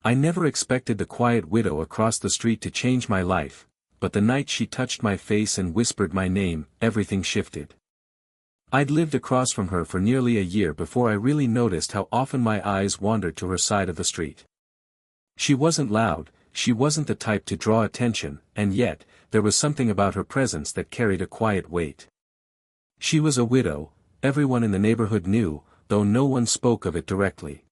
I never expected the quiet widow across the street to change my life, but the night she touched my face and whispered my name, everything shifted. I'd lived across from her for nearly a year before I really noticed how often my eyes wandered to her side of the street. She wasn't loud, she wasn't the type to draw attention, and yet, there was something about her presence that carried a quiet weight. She was a widow, everyone in the neighborhood knew, though no one spoke of it directly.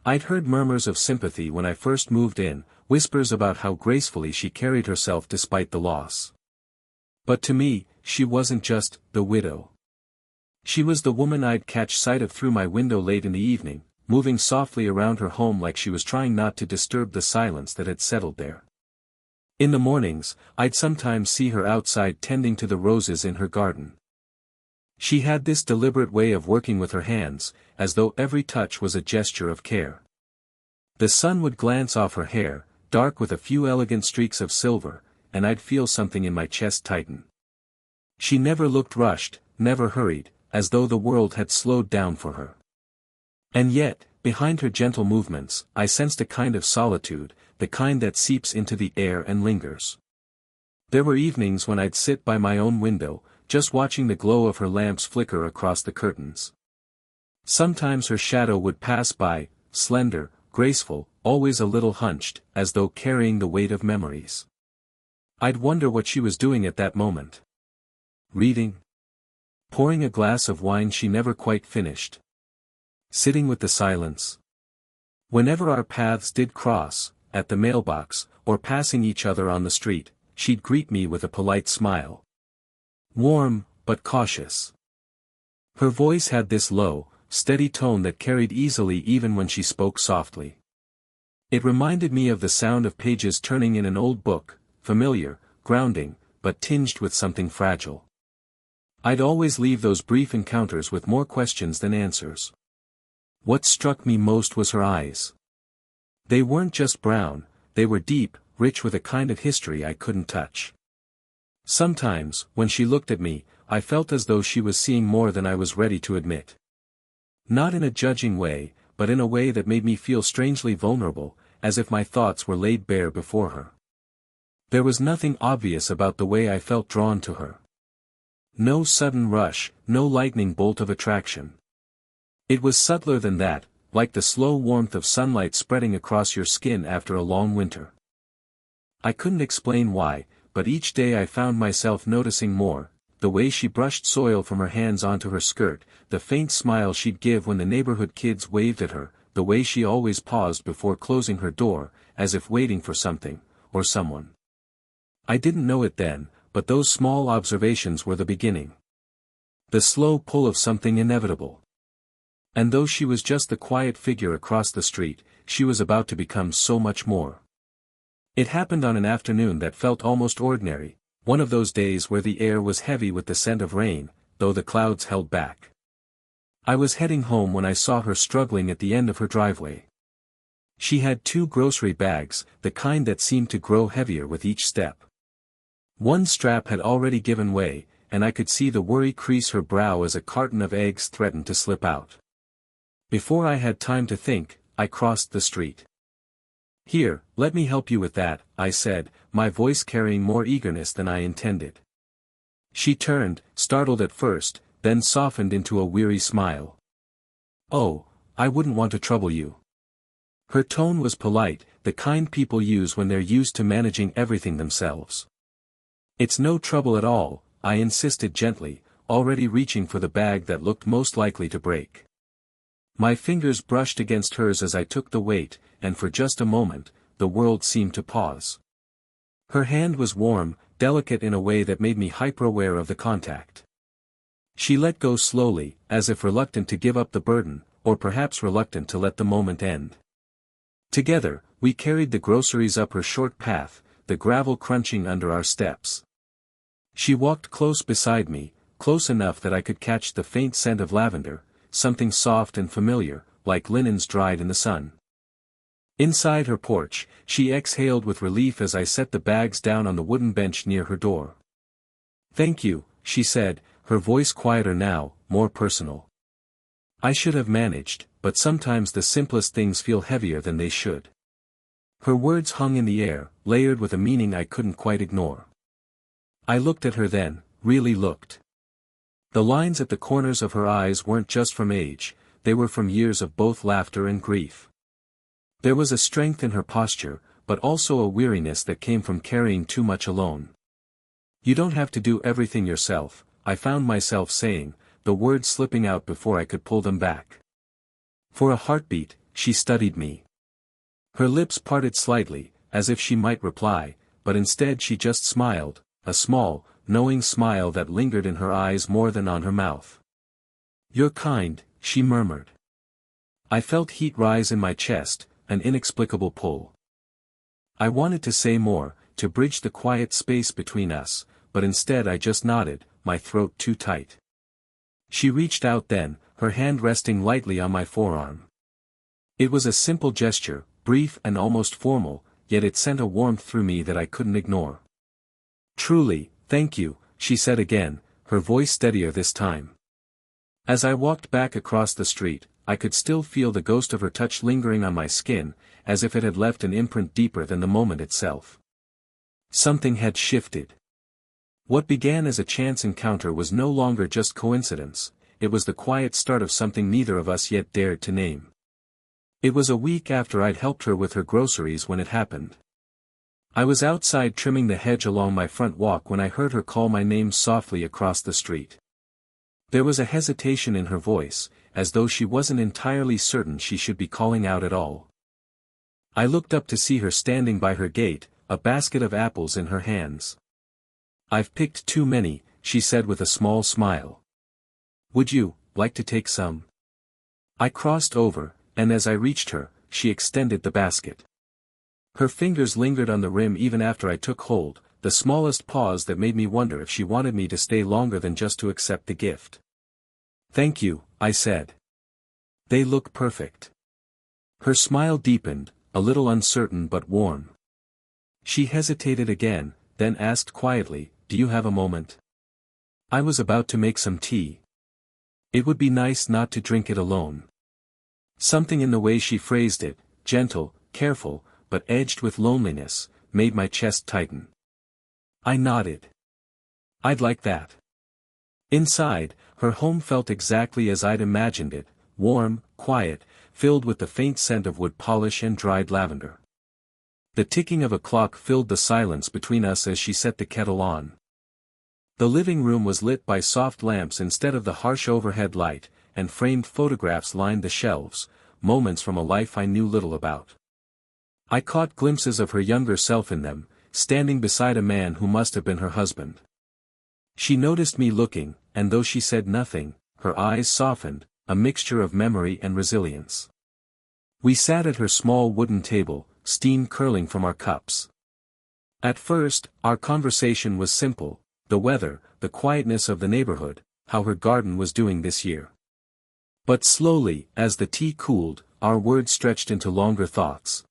I'd heard murmurs of sympathy when I first moved in, whispers about how gracefully she carried herself despite the loss. But to me, she wasn't just the widow. She was the woman I'd catch sight of through my window late in the evening, moving softly around her home like she was trying not to disturb the silence that had settled there. In the mornings, I'd sometimes see her outside tending to the roses in her garden. She had this deliberate way of working with her hands, as though every touch was a gesture of care. The sun would glance off her hair, dark with a few elegant streaks of silver, and I'd feel something in my chest tighten. She never looked rushed, never hurried, as though the world had slowed down for her. And yet, behind her gentle movements, I sensed a kind of solitude, the kind that seeps into the air and lingers. There were evenings when I'd sit by my own window, just watching the glow of her lamps flicker across the curtains. Sometimes her shadow would pass by, slender, graceful, always a little hunched, as though carrying the weight of memories. I'd wonder what she was doing at that moment. Reading? Pouring a glass of wine she never quite finished. Sitting with the silence. Whenever our paths did cross, at the mailbox, or passing each other on the street, she'd greet me with a polite smile. Warm, but cautious. Her voice had this low, steady tone that carried easily even when she spoke softly. It reminded me of the sound of pages turning in an old book, familiar, grounding, but tinged with something fragile. I'd always leave those brief encounters with more questions than answers. What struck me most was her eyes. They weren't just brown, they were deep, rich with a kind of history I couldn't touch. Sometimes, when she looked at me, I felt as though she was seeing more than I was ready to admit. Not in a judging way, but in a way that made me feel strangely vulnerable, as if my thoughts were laid bare before her. There was nothing obvious about the way I felt drawn to her. No sudden rush, no lightning bolt of attraction. It was subtler than that, like the slow warmth of sunlight spreading across your skin after a long winter. I couldn't explain why, but each day I found myself noticing more, the way she brushed soil from her hands onto her skirt, the faint smile she'd give when the neighborhood kids waved at her, the way she always paused before closing her door, as if waiting for something, or someone. I didn't know it then, but those small observations were the beginning. The slow pull of something inevitable. And though she was just the quiet figure across the street, she was about to become so much more. It happened on an afternoon that felt almost ordinary, one of those days where the air was heavy with the scent of rain, though the clouds held back. I was heading home when I saw her struggling at the end of her driveway. She had 2 grocery bags, the kind that seemed to grow heavier with each step. One strap had already given way, and I could see the worry crease her brow as a carton of eggs threatened to slip out. Before I had time to think, I crossed the street. "Here, let me help you with that," I said, my voice carrying more eagerness than I intended. She turned, startled at first, then softened into a weary smile. "Oh, I wouldn't want to trouble you." Her tone was polite, the kind people use when they're used to managing everything themselves. "It's no trouble at all," I insisted gently, already reaching for the bag that looked most likely to break. My fingers brushed against hers as I took the weight, and for just a moment, the world seemed to pause. Her hand was warm, delicate in a way that made me hyper-aware of the contact. She let go slowly, as if reluctant to give up the burden, or perhaps reluctant to let the moment end. Together, we carried the groceries up her short path, the gravel crunching under our steps. She walked close beside me, close enough that I could catch the faint scent of lavender, something soft and familiar, like linens dried in the sun. Inside her porch, she exhaled with relief as I set the bags down on the wooden bench near her door. "Thank you," she said, her voice quieter now, more personal. "I should have managed, but sometimes the simplest things feel heavier than they should." Her words hung in the air, layered with a meaning I couldn't quite ignore. I looked at her then, really looked. The lines at the corners of her eyes weren't just from age, they were from years of both laughter and grief. There was a strength in her posture, but also a weariness that came from carrying too much alone. You don't have to do everything yourself, I found myself saying, the words slipping out before I could pull them back. For a heartbeat, she studied me. Her lips parted slightly, as if she might reply, but instead she just smiled, a small, knowing smile that lingered in her eyes more than on her mouth. "You're kind," she murmured. I felt heat rise in my chest, an inexplicable pull. I wanted to say more, to bridge the quiet space between us, but instead I just nodded, my throat too tight. She reached out then, her hand resting lightly on my forearm. It was a simple gesture, brief and almost formal, yet it sent a warmth through me that I couldn't ignore. "Truly, thank you," she said again, her voice steadier this time. As I walked back across the street, I could still feel the ghost of her touch lingering on my skin, as if it had left an imprint deeper than the moment itself. Something had shifted. What began as a chance encounter was no longer just coincidence, it was the quiet start of something neither of us yet dared to name. It was a week after I'd helped her with her groceries when it happened. I was outside trimming the hedge along my front walk when I heard her call my name softly across the street. There was a hesitation in her voice, as though she wasn't entirely certain she should be calling out at all. I looked up to see her standing by her gate, a basket of apples in her hands. "I've picked too many," she said with a small smile. "Would you like to take some?" I crossed over, and as I reached her, she extended the basket. Her fingers lingered on the rim even after I took hold, the smallest pause that made me wonder if she wanted me to stay longer than just to accept the gift. "Thank you," I said. "They look perfect." Her smile deepened, a little uncertain but warm. She hesitated again, then asked quietly, "Do you have a moment?" I was about to make some tea. It would be nice not to drink it alone. Something in the way she phrased it, gentle, careful, but edged with loneliness, made my chest tighten. I nodded. "I'd like that." Inside, her home felt exactly as I'd imagined it, warm, quiet, filled with the faint scent of wood polish and dried lavender. The ticking of a clock filled the silence between us as she set the kettle on. The living room was lit by soft lamps instead of the harsh overhead light, and framed photographs lined the shelves, moments from a life I knew little about. I caught glimpses of her younger self in them, standing beside a man who must have been her husband. She noticed me looking, and though she said nothing, her eyes softened, a mixture of memory and resilience. We sat at her small wooden table, steam curling from our cups. At first, our conversation was simple, the weather, the quietness of the neighborhood, how her garden was doing this year. But slowly, as the tea cooled, our words stretched into longer thoughts.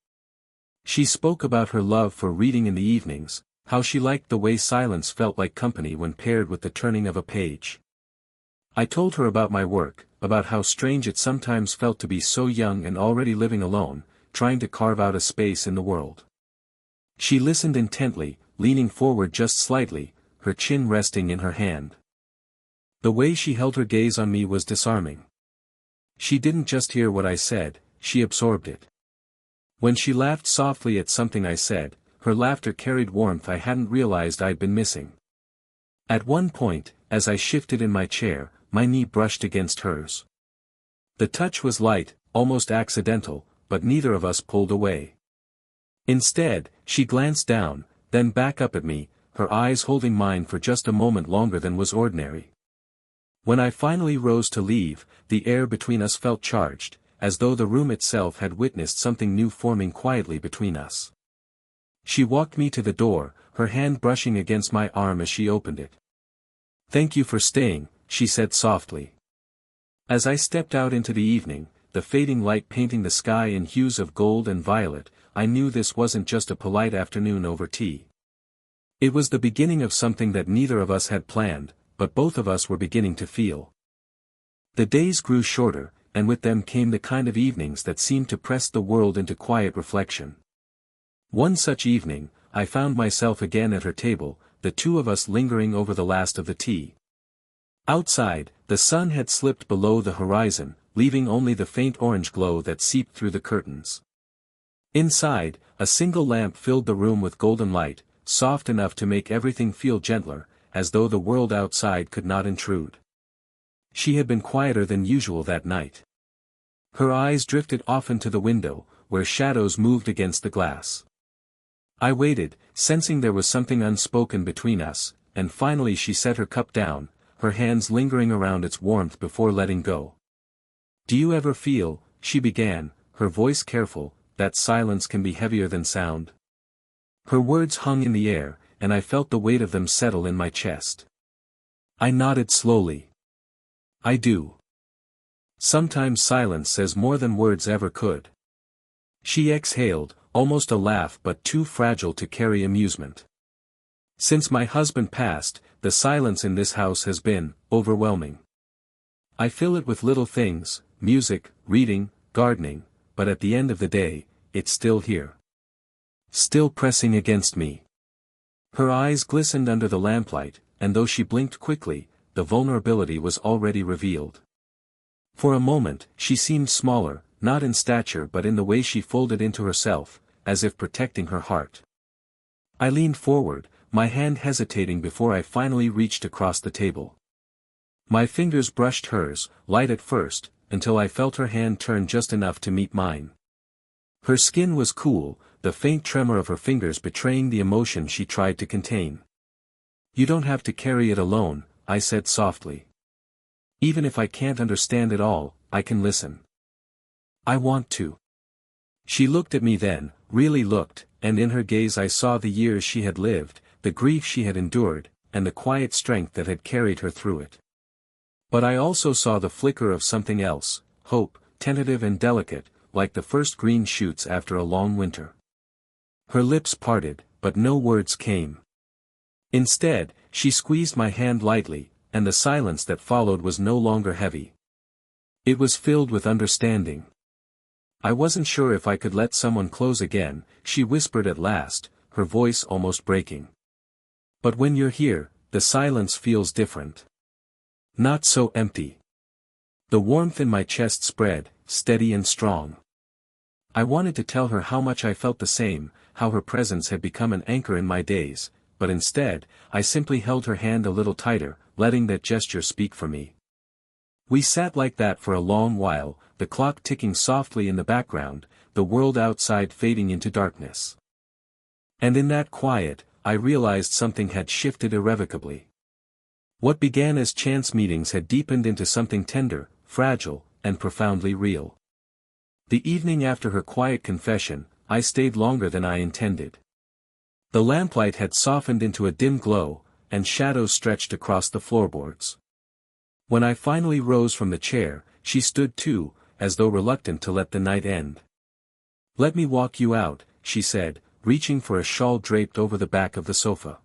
She spoke about her love for reading in the evenings, how she liked the way silence felt like company when paired with the turning of a page. I told her about my work, about how strange it sometimes felt to be so young and already living alone, trying to carve out a space in the world. She listened intently, leaning forward just slightly, her chin resting in her hand. The way she held her gaze on me was disarming. She didn't just hear what I said, she absorbed it. When she laughed softly at something I said, her laughter carried warmth I hadn't realized I'd been missing. At one point, as I shifted in my chair, my knee brushed against hers. The touch was light, almost accidental, but neither of us pulled away. Instead, she glanced down, then back up at me, her eyes holding mine for just a moment longer than was ordinary. When I finally rose to leave, the air between us felt charged, as though the room itself had witnessed something new forming quietly between us. She walked me to the door, her hand brushing against my arm as she opened it. "Thank you for staying," she said softly. As I stepped out into the evening, the fading light painting the sky in hues of gold and violet, I knew this wasn't just a polite afternoon over tea. It was the beginning of something that neither of us had planned, but both of us were beginning to feel. The days grew shorter, and with them came the kind of evenings that seemed to press the world into quiet reflection. One such evening, I found myself again at her table, the two of us lingering over the last of the tea. Outside, the sun had slipped below the horizon, leaving only the faint orange glow that seeped through the curtains. Inside, a single lamp filled the room with golden light, soft enough to make everything feel gentler, as though the world outside could not intrude. She had been quieter than usual that night. Her eyes drifted often to the window, where shadows moved against the glass. I waited, sensing there was something unspoken between us, and finally she set her cup down, her hands lingering around its warmth before letting go. "Do you ever feel," she began, her voice careful, "that silence can be heavier than sound?" Her words hung in the air, and I felt the weight of them settle in my chest. I nodded slowly. "I do. Sometimes silence says more than words ever could." She exhaled, almost a laugh but too fragile to carry amusement. "Since my husband passed, the silence in this house has been overwhelming. I fill it with little things, music, reading, gardening, but at the end of the day, it's still here. Still pressing against me." Her eyes glistened under the lamplight, and though she blinked quickly, the vulnerability was already revealed. For a moment, she seemed smaller, not in stature but in the way she folded into herself, as if protecting her heart. I leaned forward, my hand hesitating before I finally reached across the table. My fingers brushed hers, light at first, until I felt her hand turn just enough to meet mine. Her skin was cool, the faint tremor of her fingers betraying the emotion she tried to contain. "You don't have to carry it alone," I said softly. "Even if I can't understand it all, I can listen. I want to." She looked at me then, really looked, and in her gaze I saw the years she had lived, the grief she had endured, and the quiet strength that had carried her through it. But I also saw the flicker of something else, hope, tentative and delicate, like the first green shoots after a long winter. Her lips parted, but no words came. Instead, she squeezed my hand lightly, and the silence that followed was no longer heavy. It was filled with understanding. "I wasn't sure if I could let someone close again," she whispered at last, her voice almost breaking. "But when you're here, the silence feels different. Not so empty." The warmth in my chest spread, steady and strong. I wanted to tell her how much I felt the same, how her presence had become an anchor in my days, but instead, I simply held her hand a little tighter, letting that gesture speak for me. We sat like that for a long while, the clock ticking softly in the background, the world outside fading into darkness. And in that quiet, I realized something had shifted irrevocably. What began as chance meetings had deepened into something tender, fragile, and profoundly real. The evening after her quiet confession, I stayed longer than I intended. The lamplight had softened into a dim glow, and shadows stretched across the floorboards. When I finally rose from the chair, she stood too, as though reluctant to let the night end. "Let me walk you out," she said, reaching for a shawl draped over the back of the sofa.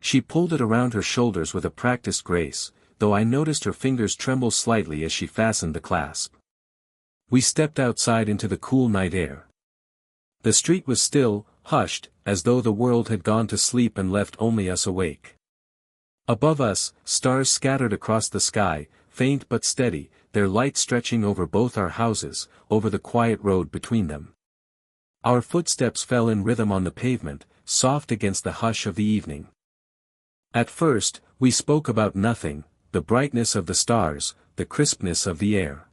She pulled it around her shoulders with a practiced grace, though I noticed her fingers tremble slightly as she fastened the clasp. We stepped outside into the cool night air. The street was still, hushed, as though the world had gone to sleep and left only us awake. Above us, stars scattered across the sky, faint but steady, their light stretching over both our houses, over the quiet road between them. Our footsteps fell in rhythm on the pavement, soft against the hush of the evening. At first, we spoke about nothing, the brightness of the stars, the crispness of the air.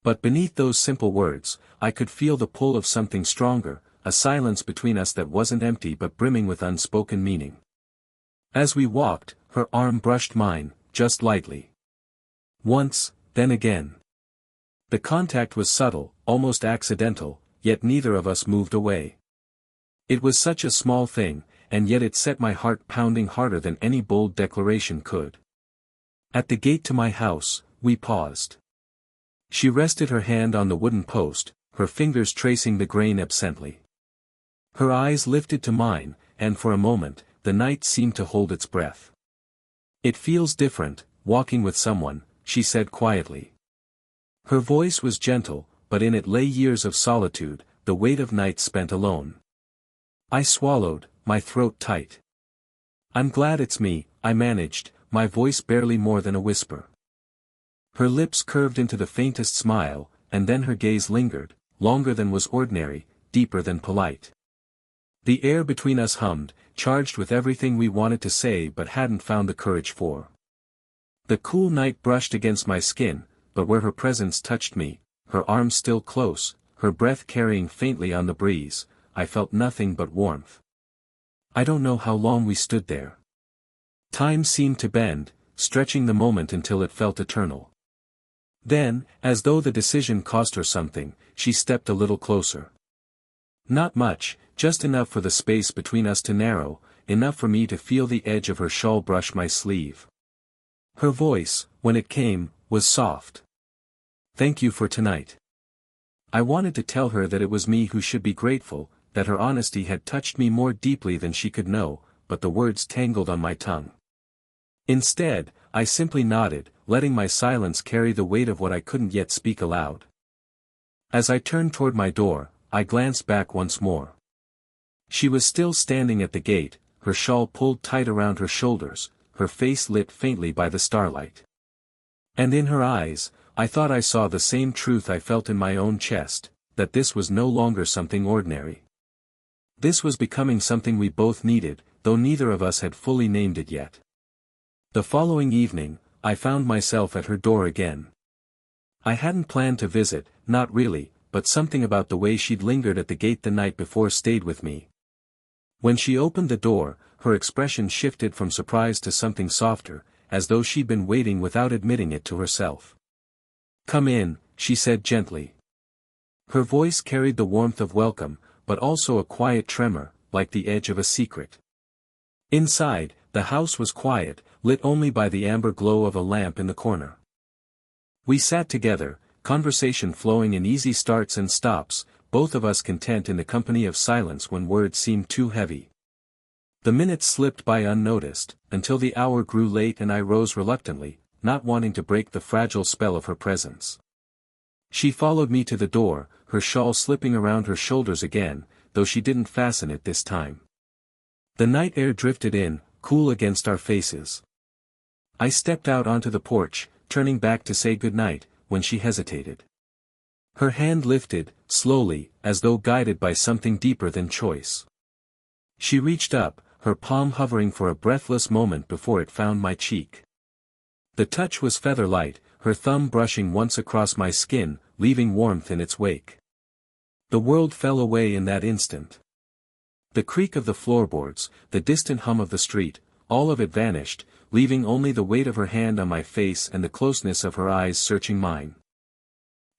But beneath those simple words, I could feel the pull of something stronger, a silence between us that wasn't empty but brimming with unspoken meaning. As we walked, her arm brushed mine, just lightly. Once, then again. The contact was subtle, almost accidental, yet neither of us moved away. It was such a small thing, and yet it set my heart pounding harder than any bold declaration could. At the gate to my house, we paused. She rested her hand on the wooden post, her fingers tracing the grain absently. Her eyes lifted to mine, and for a moment, the night seemed to hold its breath. "It feels different, walking with someone," she said quietly. Her voice was gentle, but in it lay years of solitude, the weight of nights spent alone. I swallowed, my throat tight. "I'm glad it's me," I managed, my voice barely more than a whisper. Her lips curved into the faintest smile, and then her gaze lingered, longer than was ordinary, deeper than polite. The air between us hummed, charged with everything we wanted to say but hadn't found the courage for. The cool night brushed against my skin, but where her presence touched me, her arms still close, her breath carrying faintly on the breeze, I felt nothing but warmth. I don't know how long we stood there. Time seemed to bend, stretching the moment until it felt eternal. Then, as though the decision cost her something, she stepped a little closer. Not much, just enough for the space between us to narrow, enough for me to feel the edge of her shawl brush my sleeve. Her voice, when it came, was soft. "Thank you for tonight." I wanted to tell her that it was me who should be grateful, that her honesty had touched me more deeply than she could know, but the words tangled on my tongue. Instead, I simply nodded, letting my silence carry the weight of what I couldn't yet speak aloud. As I turned toward my door, I glanced back once more. She was still standing at the gate, her shawl pulled tight around her shoulders, her face lit faintly by the starlight. And in her eyes, I thought I saw the same truth I felt in my own chest, that this was no longer something ordinary. This was becoming something we both needed, though neither of us had fully named it yet. The following evening, I found myself at her door again. I hadn't planned to visit, not really, but something about the way she'd lingered at the gate the night before stayed with me. When she opened the door, her expression shifted from surprise to something softer, as though she'd been waiting without admitting it to herself. "Come in," she said gently. Her voice carried the warmth of welcome, but also a quiet tremor, like the edge of a secret. Inside, the house was quiet, lit only by the amber glow of a lamp in the corner. We sat together, conversation flowing in easy starts and stops, both of us content in the company of silence when words seemed too heavy. The minutes slipped by unnoticed, until the hour grew late and I rose reluctantly, not wanting to break the fragile spell of her presence. She followed me to the door, her shawl slipping around her shoulders again, though she didn't fasten it this time. The night air drifted in, cool against our faces. I stepped out onto the porch, turning back to say goodnight, when she hesitated. Her hand lifted, slowly, as though guided by something deeper than choice. She reached up, her palm hovering for a breathless moment before it found my cheek. The touch was feather-light, her thumb brushing once across my skin, leaving warmth in its wake. The world fell away in that instant. The creak of the floorboards, the distant hum of the street, all of it vanished, leaving only the weight of her hand on my face and the closeness of her eyes searching mine.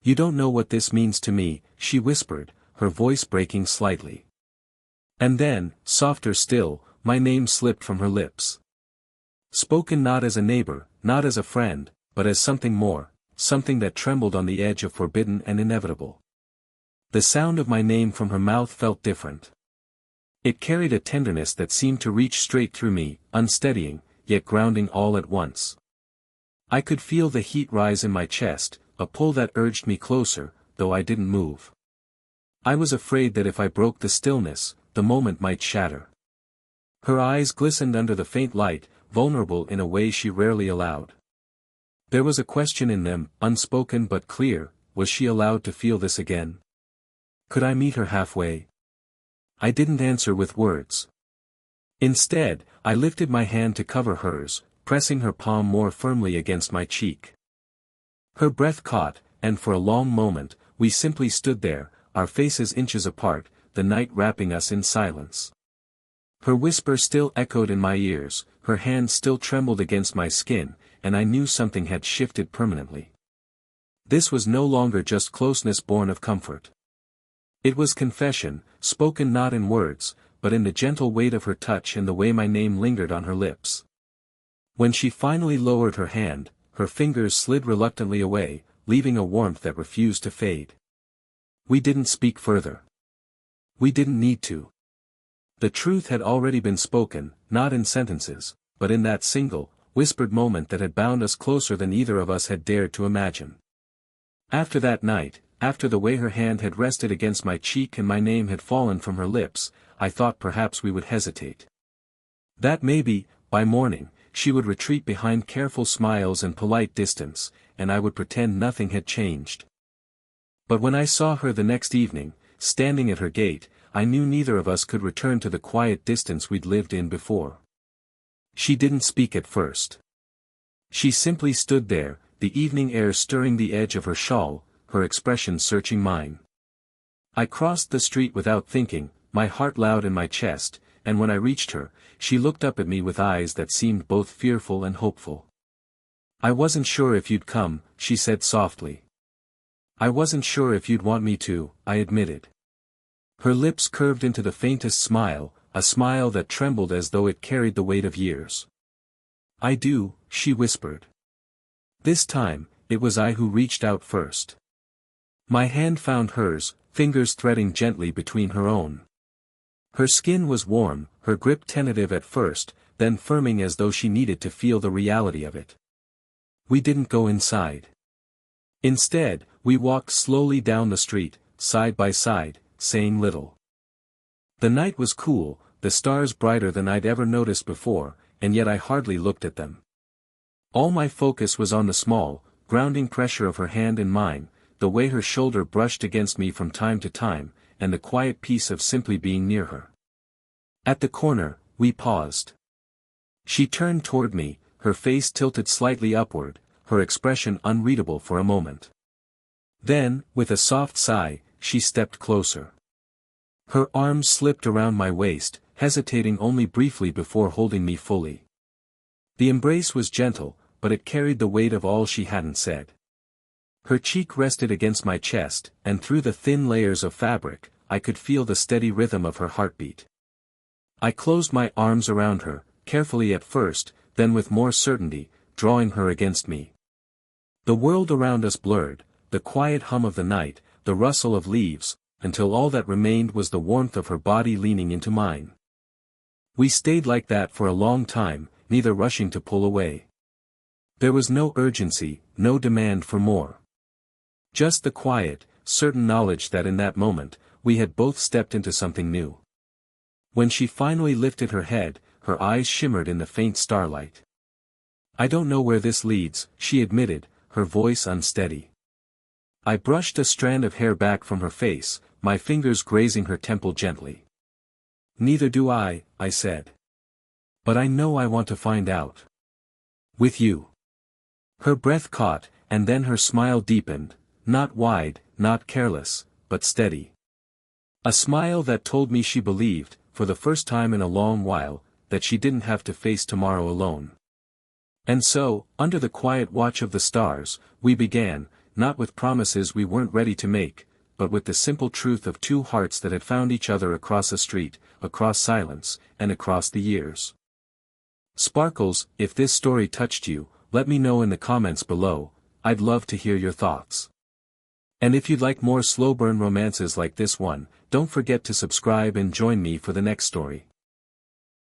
"You don't know what this means to me," she whispered, her voice breaking slightly. And then, softer still, my name slipped from her lips. Spoken not as a neighbor, not as a friend, but as something more, something that trembled on the edge of forbidden and inevitable. The sound of my name from her mouth felt different. It carried a tenderness that seemed to reach straight through me, unsteadying, yet grounding all at once. I could feel the heat rise in my chest, a pull that urged me closer, though I didn't move. I was afraid that if I broke the stillness, the moment might shatter. Her eyes glistened under the faint light, vulnerable in a way she rarely allowed. There was a question in them, unspoken but clear: was she allowed to feel this again? Could I meet her halfway? I didn't answer with words. Instead, I lifted my hand to cover hers, pressing her palm more firmly against my cheek. Her breath caught, and for a long moment, we simply stood there, our faces inches apart, the night wrapping us in silence. Her whisper still echoed in my ears, her hand still trembled against my skin, and I knew something had shifted permanently. This was no longer just closeness born of comfort. It was confession, spoken not in words, but in the gentle weight of her touch and the way my name lingered on her lips. When she finally lowered her hand, her fingers slid reluctantly away, leaving a warmth that refused to fade. We didn't speak further. We didn't need to. The truth had already been spoken, not in sentences, but in that single, whispered moment that had bound us closer than either of us had dared to imagine. After that night, after the way her hand had rested against my cheek and my name had fallen from her lips, I thought perhaps we would hesitate. That maybe, by morning, she would retreat behind careful smiles and polite distance, and I would pretend nothing had changed. But when I saw her the next evening, standing at her gate, I knew neither of us could return to the quiet distance we'd lived in before. She didn't speak at first. She simply stood there, the evening air stirring the edge of her shawl, her expression searching mine. I crossed the street without thinking, my heart loud in my chest, and when I reached her, she looked up at me with eyes that seemed both fearful and hopeful. "I wasn't sure if you'd come," she said softly. "I wasn't sure if you'd want me to," I admitted. Her lips curved into the faintest smile, a smile that trembled as though it carried the weight of years. "I do," she whispered. This time, it was I who reached out first. My hand found hers, fingers threading gently between her own. Her skin was warm, her grip tentative at first, then firming as though she needed to feel the reality of it. We didn't go inside. Instead, we walked slowly down the street, side by side, saying little. The night was cool, the stars brighter than I'd ever noticed before, and yet I hardly looked at them. All my focus was on the small, grounding pressure of her hand in mine, the way her shoulder brushed against me from time to time, and the quiet peace of simply being near her. At the corner, we paused. She turned toward me, her face tilted slightly upward, her expression unreadable for a moment. Then, with a soft sigh, she stepped closer. Her arms slipped around my waist, hesitating only briefly before holding me fully. The embrace was gentle, but it carried the weight of all she hadn't said. Her cheek rested against my chest, and through the thin layers of fabric, I could feel the steady rhythm of her heartbeat. I closed my arms around her, carefully at first, then with more certainty, drawing her against me. The world around us blurred, the quiet hum of the night, the rustle of leaves, until all that remained was the warmth of her body leaning into mine. We stayed like that for a long time, neither rushing to pull away. There was no urgency, no demand for more. Just the quiet, certain knowledge that in that moment, we had both stepped into something new. When she finally lifted her head, her eyes shimmered in the faint starlight. "I don't know where this leads," she admitted, her voice unsteady. I brushed a strand of hair back from her face, my fingers grazing her temple gently. "Neither do I," I said. "But I know I want to find out. With you." Her breath caught, and then her smile deepened, not wide, not careless, but steady. A smile that told me she believed, for the first time in a long while, that she didn't have to face tomorrow alone. And so, under the quiet watch of the stars, we began, not with promises we weren't ready to make, but with the simple truth of two hearts that had found each other across a street, across silence, and across the years. Sparkles, if this story touched you, let me know in the comments below. I'd love to hear your thoughts. And if you'd like more slow burn romances like this one, don't forget to subscribe and join me for the next story.